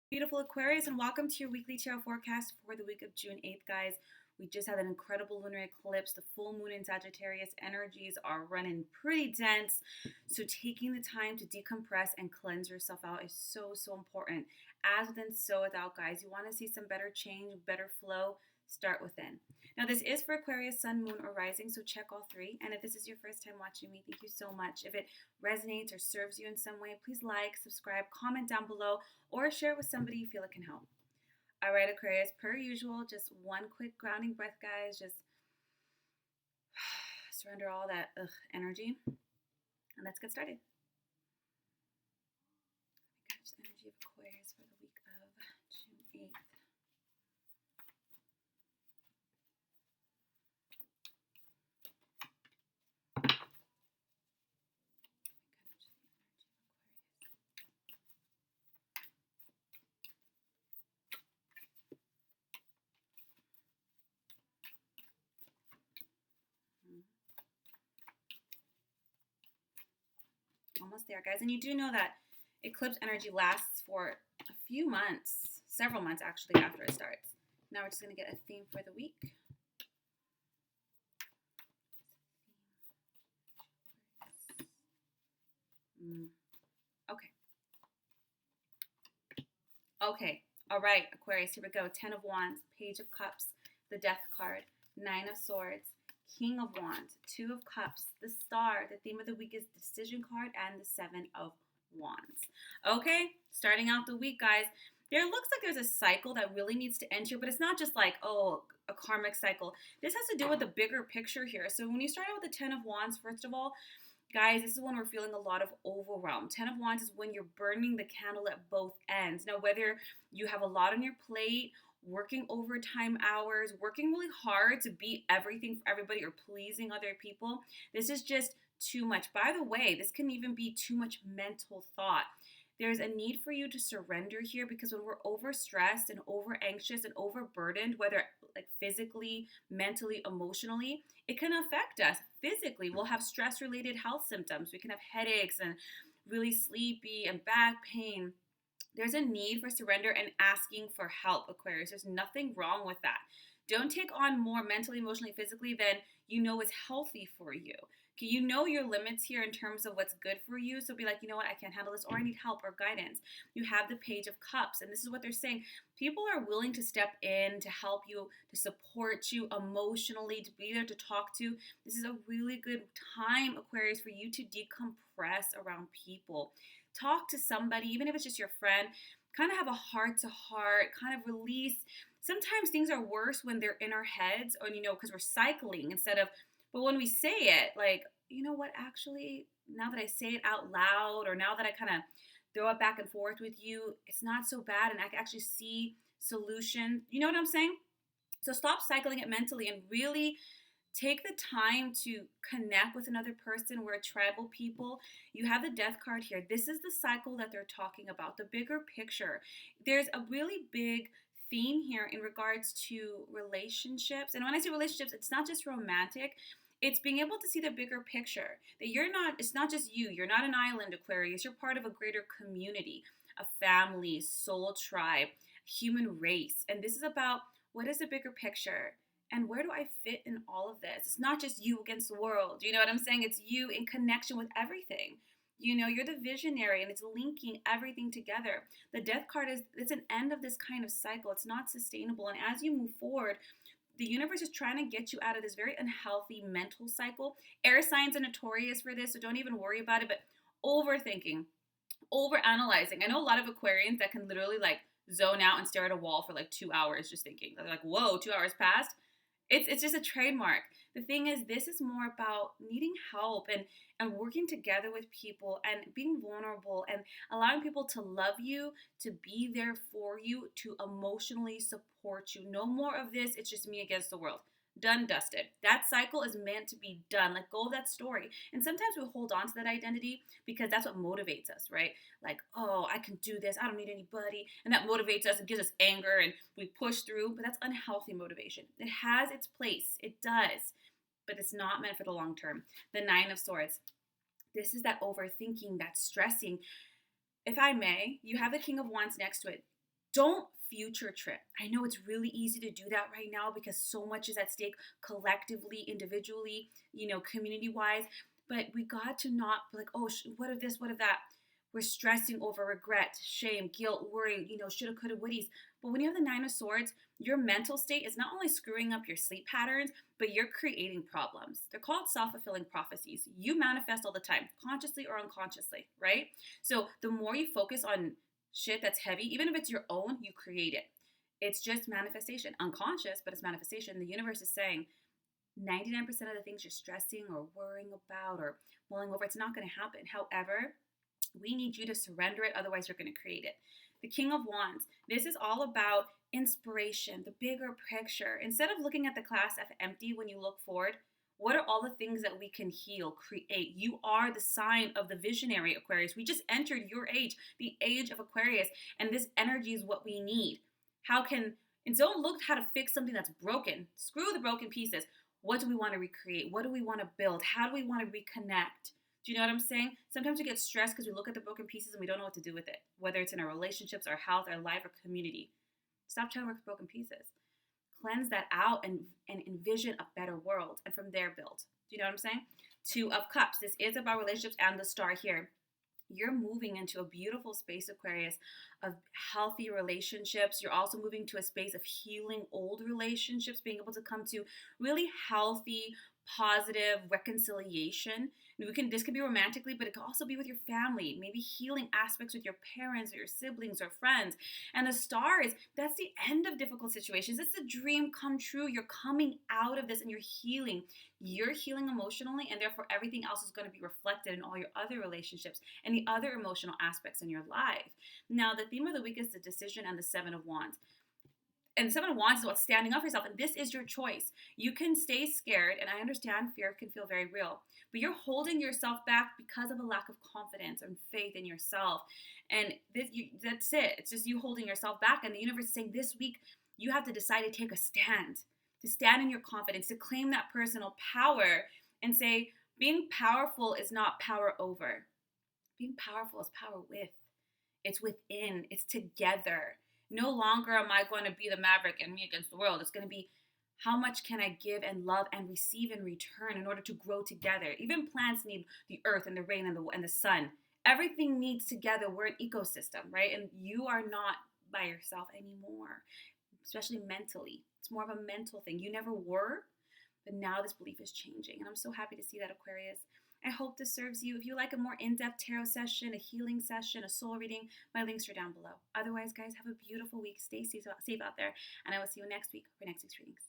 Beautiful Aquarius, and welcome to your weekly tarot forecast for the week of June 8th, guys. We just had an incredible lunar eclipse. The full moon in Sagittarius energies are running pretty dense. So taking the time to decompress and cleanse yourself out is so important. As within, so without, guys. You want to see some better change, better flow, start within. Now, this is for Aquarius, Sun, Moon, or Rising, so check all three. And if this is your first time watching me, thank you so much. If it resonates or serves you in some way, please like, subscribe, comment down below, or share it with somebody you feel it can help. All right, Aquarius, per usual, just one quick grounding breath, guys. Just surrender all that energy, and let's get started. Catch the energy of Aquarius for the week of June 8th. Almost there, guys. And you do know that eclipse energy lasts for a few months, several months actually, after it starts. Now we're just going to get a theme for the week. Okay. All right, Aquarius, here we go. 10 of Wands, Page of Cups, the Death card, 9 of Swords, King of Wands, 2 of Cups, the Star. The theme of the week is Decision card, and the 7 of Wands. Okay, starting out the week, guys. There looks like there's a cycle that really needs to end here, but it's not just like, oh, a karmic cycle. This has to do with the bigger picture here. So when you start out with the 10 of Wands, first of all, guys, this is when we're feeling a lot of overwhelm. 10 of Wands is when you're burning the candle at both ends. Now, whether you have a lot on your plate, working overtime hours, working really hard to be everything for everybody or pleasing other people, this is just too much. By the way, this can even be too much mental thought. There's a need for you to surrender here, because when we're overstressed and over anxious and overburdened, whether like physically, mentally, emotionally, it can affect us. Physically, we'll have stress related health symptoms. We can have headaches and really sleepy and back pain. There's a need for surrender and asking for help, Aquarius. There's nothing wrong with that. Don't take on more mentally, emotionally, physically than you know is healthy for you. Okay, you know your limits here in terms of what's good for you. So be like, you know what, I can't handle this, or I need help or guidance. You have the Page of Cups, and this is what they're saying. People are willing to step in to help you, to support you emotionally, to be there to talk to. This is a really good time, Aquarius, for you to decompress around people. Talk to somebody, even if it's just your friend. Kind of have a heart to heart, kind of release. Sometimes things are worse when they're in our heads, or, because we're cycling instead of, but when we say it, like, you know what, actually, now that I say it out loud, or now that I kind of throw it back and forth with you, it's not so bad, and I can actually see solution. You know what I'm saying? So stop cycling it mentally and really take the time to connect with another person. We're tribal people. You have the Death card here. This is the cycle that they're talking about, the bigger picture. There's a really big theme here in regards to relationships. And when I say relationships, it's not just romantic. It's being able to see the bigger picture. That it's not just you. You're not an island, Aquarius. You're part of a greater community, a family, soul tribe, human race. And this is about, what is the bigger picture? And where do I fit in all of this? It's not just you against the world. You know what I'm saying? It's you in connection with everything. You're the visionary, and it's linking everything together. The Death card it's an end of this kind of cycle. It's not sustainable. And as you move forward, the universe is trying to get you out of this very unhealthy mental cycle. Air signs are notorious for this, so don't even worry about it. But overthinking, overanalyzing. I know a lot of Aquarians that can literally like zone out and stare at a wall for like 2 hours just thinking. They're like, whoa, 2 hours passed? It's just a trademark. The thing is, this is more about needing help and working together with people and being vulnerable and allowing people to love you, to be there for you, to emotionally support you. No more of this, it's just me against the world. Done, dusted. That cycle is meant to be done. Let go of that story. And sometimes we hold on to that identity because that's what motivates us, right? Like, oh, I can do this. I don't need anybody. And that motivates us and gives us anger, and we push through. But that's unhealthy motivation. It has its place. It does. But it's not meant for the long term. The 9 of Swords. This is that overthinking, that stressing. If I may, you have the King of Wands next to it. Don't future trip. I know it's really easy to do that right now because so much is at stake collectively, individually, community wise. But we got to not be like, oh, what if this, what if that? We're stressing over regret, shame, guilt, worry, shoulda, coulda, wouldies. But when you have the Nine of Swords, your mental state is not only screwing up your sleep patterns, but you're creating problems. They're called self-fulfilling prophecies. You manifest all the time, consciously or unconsciously, right? So the more you focus on shit that's heavy, even if it's your own, you create it. It's just manifestation. Unconscious, but it's manifestation. The universe is saying 99% of the things you're stressing or worrying about or mulling over, it's not going to happen. However, we need you to surrender it, otherwise you're going to create it. The King of Wands, this is all about inspiration, the bigger picture. Instead of looking at the glass as empty when you look forward, what are all the things that we can heal, create? You are the sign of the visionary, Aquarius. We just entered your age, the age of Aquarius, and this energy is what we need. And don't look how to fix something that's broken. Screw the broken pieces. What do we want to recreate? What do we want to build? How do we want to reconnect? Do you know what I'm saying? Sometimes we get stressed because we look at the broken pieces and we don't know what to do with it, whether it's in our relationships, our health, our life, or community. Stop trying to work with broken pieces. Cleanse that out and envision a better world, and from there build. Do you know what I'm saying? Two of Cups. This is about relationships and the star here. You're moving into a beautiful space, Aquarius, of healthy relationships. You're also moving to a space of healing old relationships, being able to come to really healthy, positive reconciliation. This could be romantically, but it could also be with your family, maybe healing aspects with your parents or your siblings or friends. And the stars, that's the end of difficult situations. It's a dream come true. You're coming out of this and you're healing. You're healing emotionally, and therefore everything else is going to be reflected in all your other relationships and the other emotional aspects in your life. Now, the theme of the week is the decision and the Seven of Wands. And Seven of Wands is about standing up for yourself, and this is your choice. You can stay scared, and I understand fear can feel very real, but you're holding yourself back because of a lack of confidence and faith in yourself. And that's it. It's just you holding yourself back, and the universe is saying this week you have to decide to take a stand, to stand in your confidence, to claim that personal power and say, being powerful is not power over. Being powerful is power with. It's within. It's together. No longer am I going to be the maverick and me against the world. It's going to be, how much can I give and love and receive in return in order to grow together? Even plants need the earth and the rain and the sun. Everything needs together. We're an ecosystem, right? And you are not by yourself anymore, especially mentally. It's more of a mental thing. You never were, but now this belief is changing. And I'm so happy to see that, Aquarius. I hope this serves you. If you like a more in-depth tarot session, a healing session, a soul reading, my links are down below. Otherwise, guys, have a beautiful week. Stay safe out there. And I will see you next week for next week's readings.